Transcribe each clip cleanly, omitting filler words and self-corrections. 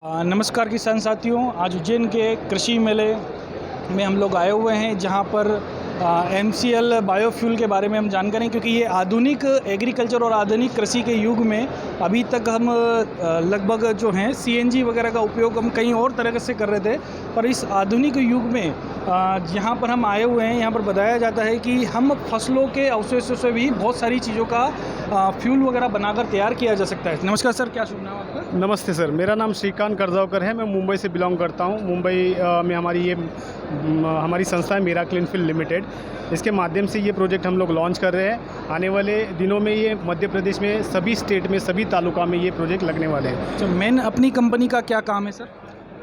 नमस्कार किसान साथियों, आज उज्जैन के कृषि मेले में हम लोग आए हुए हैं जहां पर MCL बायोफ्यूल के बारे में हम जानकारी, क्योंकि ये आधुनिक एग्रीकल्चर और आधुनिक कृषि के युग में अभी तक हम लगभग जो हैं CNG वगैरह का उपयोग हम कहीं और तरह से कर रहे थे, पर इस आधुनिक युग में यहाँ पर हम आए हुए हैं, यहाँ पर बताया जाता है कि हम फसलों के अवशेषों से भी बहुत सारी चीज़ों का फ्यूल वगैरह बनाकर तैयार किया जा सकता है। नमस्कार सर, क्या शुभ नाम आपका? नमस्ते सर, मेरा नाम श्रीकांत करजावकर है। मैं मुंबई से बिलोंग करता हूं। मुंबई में हमारी संस्था है मीरा क्लीन फील्ड लिमिटेड। इसके माध्यम से ये प्रोजेक्ट हम लोग लॉन्च कर रहे हैं। आने वाले दिनों में ये मध्य प्रदेश में सभी स्टेट में सभी तालुका में ये प्रोजेक्ट लगने वाले हैं। तो मेन अपनी कंपनी का क्या काम है सर?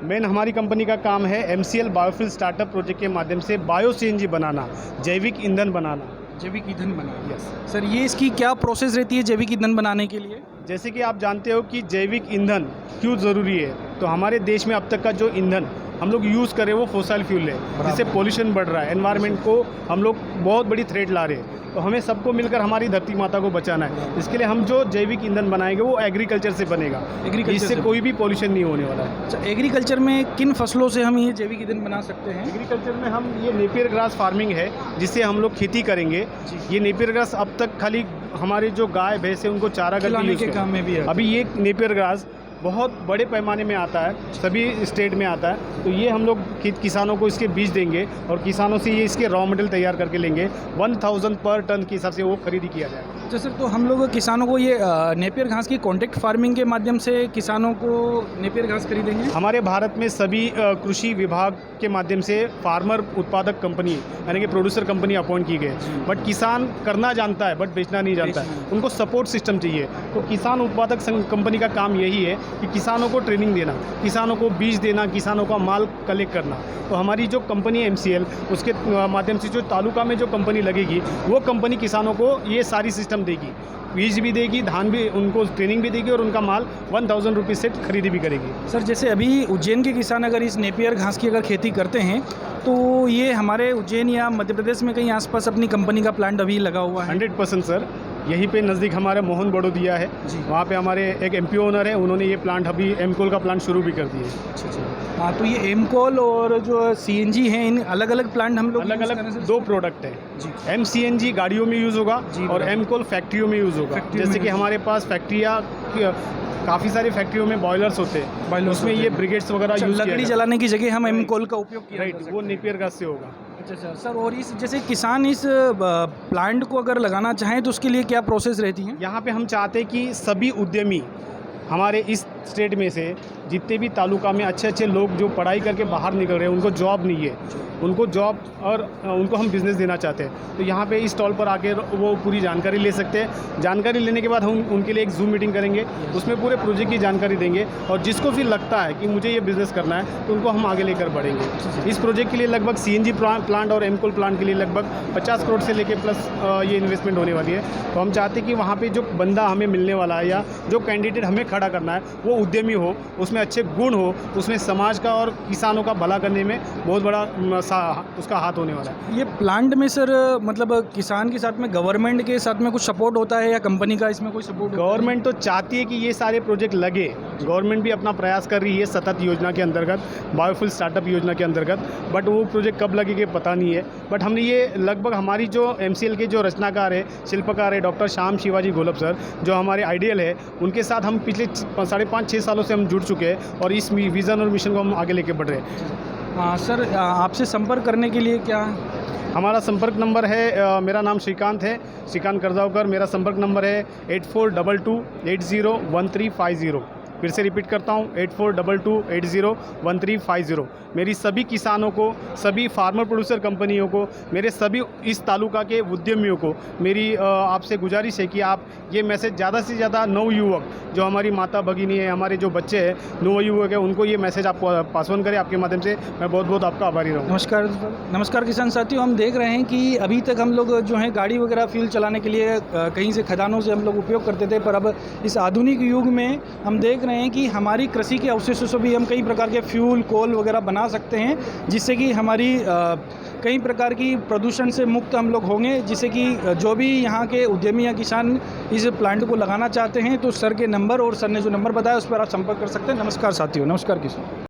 मेन हमारी कंपनी का काम है MCL बायोफ्यूल स्टार्टअप प्रोजेक्ट के माध्यम से बायो CNG बनाना, जैविक ईंधन बनाना। जैविक ईंधन बनाना। यस सर, ये इसकी क्या प्रोसेस रहती है जैविक ईंधन बनाने के लिए? जैसे कि आप जानते हो कि जैविक ईंधन क्यों ज़रूरी है, तो हमारे देश में अब तक का जो ईंधन हम लोग यूज़ कर रहे हैं वो फॉसिल फ्यूल है, जिससे पोल्यूशन बढ़ रहा है। एनवायरनमेंट को हम लोग बहुत बड़ी थ्रेट ला रहे हैं, तो हमें सबको मिलकर हमारी धरती माता को बचाना है। इसके लिए हम जो जैविक ईंधन बनाएंगे वो एग्रीकल्चर से बनेगा, इससे कोई भी पोल्यूशन नहीं होने वाला है। अच्छा, एग्रीकल्चर में किन फसलों से हम ये जैविक ईंधन बना सकते हैं? एग्रीकल्चर में हम ये नेपियर ग्रास फार्मिंग है, जिससे हम लोग खेती करेंगे। ये नेपियर ग्रास अब तक खाली हमारे जो गाय भैंस है उनको चारा खिलाने के काम में भी है। अभी ये नेपियर ग्रास बहुत बड़े पैमाने में आता है, सभी स्टेट में आता है। तो ये हम लोग किसानों को इसके बीज देंगे और किसानों से ये इसके रॉ मटेरियल तैयार करके लेंगे। 1000 पर टन के हिसाब से वो खरीदी किया जाए। अच्छा सर, तो हम लोग किसानों को ये नेपियर घास की कॉन्ट्रैक्ट फार्मिंग के माध्यम से किसानों को नेपियर घास खरीदेंगे? हमारे भारत में सभी कृषि विभाग के माध्यम से फार्मर उत्पादक कंपनी यानी कि प्रोड्यूसर कंपनी अपॉइंट की गई, बट किसान करना जानता है बट बेचना नहीं जानता है। उनको सपोर्ट सिस्टम चाहिए। तो किसान उत्पादक कंपनी का काम यही है कि किसानों को ट्रेनिंग देना, किसानों को बीज देना, किसानों का माल कलेक्ट करना। तो हमारी जो कंपनी है MCL, उसके माध्यम से जो तालुका में जो कंपनी लगेगी वो कंपनी किसानों को ये सारी सिस्टम देगी, बीज भी देगी, धान भी, उनको ट्रेनिंग भी देगी और उनका माल 1000 रुपीज़ से खरीदी भी करेगी। सर, जैसे अभी उज्जैन के किसान अगर इस नेपियर घास की अगर खेती करते हैं तो ये हमारे उज्जैन या मध्य प्रदेश में कहीं आसपास अपनी कंपनी का प्लांट अभी लगा हुआ है? 100% सर, यहीं पे नज़दीक हमारा मोहन बड़ोदिया है जी। वहाँ पे हमारे एक MP ओनर है, उन्होंने ये प्लांट अभी एमकोल का प्लांट शुरू भी कर दिया है। अच्छा। हाँ, तो ये एमकोल और जो CNG हैं, इन अलग अलग प्लांट हम लोग अलग अलग दो प्रोडक्ट है जी। MCNG गाड़ियों में यूज़ होगा और एमकोल फैक्ट्रियों में यूज़ होगा। जैसे कि हमारे पास फैक्ट्रियाँ, काफ़ी सारी फैक्ट्रियों में बॉयलर्स होते हैं, उसमें ये ब्रिगेड्स वगैरह यूज़ लकड़ी जलाने की जगह हम एमकोल का उपयोग किया। राइट, वो नेपियर घास से होगा। अच्छा सर, और इस जैसे किसान इस प्लांट को अगर लगाना चाहें तो उसके लिए क्या प्रोसेस रहती है? यहाँ पे हम चाहते हैं कि सभी उद्यमी हमारे इस स्टेट में से जितने भी तालुका में अच्छे अच्छे लोग जो पढ़ाई करके बाहर निकल रहे हैं, उनको जॉब नहीं है, उनको जॉब और उनको हम बिज़नेस देना चाहते हैं। तो यहाँ पे इस स्टॉल पर आके वो पूरी जानकारी ले सकते हैं। जानकारी लेने के बाद हम उनके लिए एक जूम मीटिंग करेंगे, उसमें पूरे प्रोजेक्ट की जानकारी देंगे और जिसको फिर लगता है कि मुझे ये बिज़नेस करना है तो उनको हम आगे लेकर बढ़ेंगे। इस प्रोजेक्ट के लिए लगभग CNG प्लांट और एमकोल प्लांट के लिए लगभग 50 करोड़ से लेके प्लस ये इन्वेस्टमेंट होने वाली है। तो हम चाहते हैं कि वहाँ पर जो बंदा हमें मिलने वाला है या जो कैंडिडेट हमें खड़ा करना है वो उद्यमी हो, उसमें अच्छे गुण हो, उसमें समाज का और किसानों का भला करने में बहुत बड़ा उसका हाथ होने वाला है। ये प्लांट में सर मतलब किसान के साथ में गवर्नमेंट के साथ में कुछ सपोर्ट होता है या कंपनी का इसमें कोई सपोर्ट? गवर्नमेंट तो चाहती है कि ये सारे प्रोजेक्ट लगे। गवर्नमेंट भी अपना प्रयास कर रही है सतत योजना के अंतर्गत, बायोफ्यूल स्टार्टअप योजना के अंतर्गत, बट वो प्रोजेक्ट कब लगेंगे पता नहीं है। बट हमने ये लगभग हमारी जो MCL के जो रचनाकार है, शिल्पकार है डॉक्टर श्याम शिवाजी गोलब सर, जो हमारे आइडियल है, उनके साथ हम पिछले 5.5-6 सालों से हम जुड़ चुके हैं और इस विज़न और मिशन को हम आगे लेके बढ़ रहे हैं। हाँ सर, आपसे संपर्क करने के लिए क्या? हमारा संपर्क नंबर है, मेरा नाम श्रीकांत है, श्रीकांत करजावकर। मेरा संपर्क नंबर है 8422801350। फिर से रिपीट करता हूँ, 8422801350। मेरी सभी किसानों को, सभी फार्मर प्रोड्यूसर कंपनियों को, मेरे सभी इस तालुका के उद्यमियों को मेरी आपसे गुजारिश है कि आप ये मैसेज ज़्यादा से ज़्यादा नवयुवक, जो हमारी माता भगिनी है, हमारे जो बच्चे हैं नवयुवक है, उनको ये मैसेज आप पास ऑन करें। आपके माध्यम से मैं बहुत बहुत आपका आभारी रहूँ। नमस्कार किसान साथियों, हम देख रहे हैं कि अभी तक हम लोग जो है गाड़ी वगैरह फ्यूल चलाने के लिए कहीं से खदानों से हम लोग उपयोग करते थे, पर अब इस आधुनिक युग में हम देख रहे रहे हैं कि हमारी कृषि के अवशेषों से भी हम कई प्रकार के फ्यूल कोल वगैरह बना सकते हैं, जिससे कि हमारी कई प्रकार की प्रदूषण से मुक्त हम लोग होंगे, जिससे कि जो भी यहाँ के उद्यमी या किसान इस प्लांट को लगाना चाहते हैं तो सर के नंबर और सर ने जो नंबर बताया उस पर आप संपर्क कर सकते हैं। नमस्कार साथियों। नमस्कार किसान।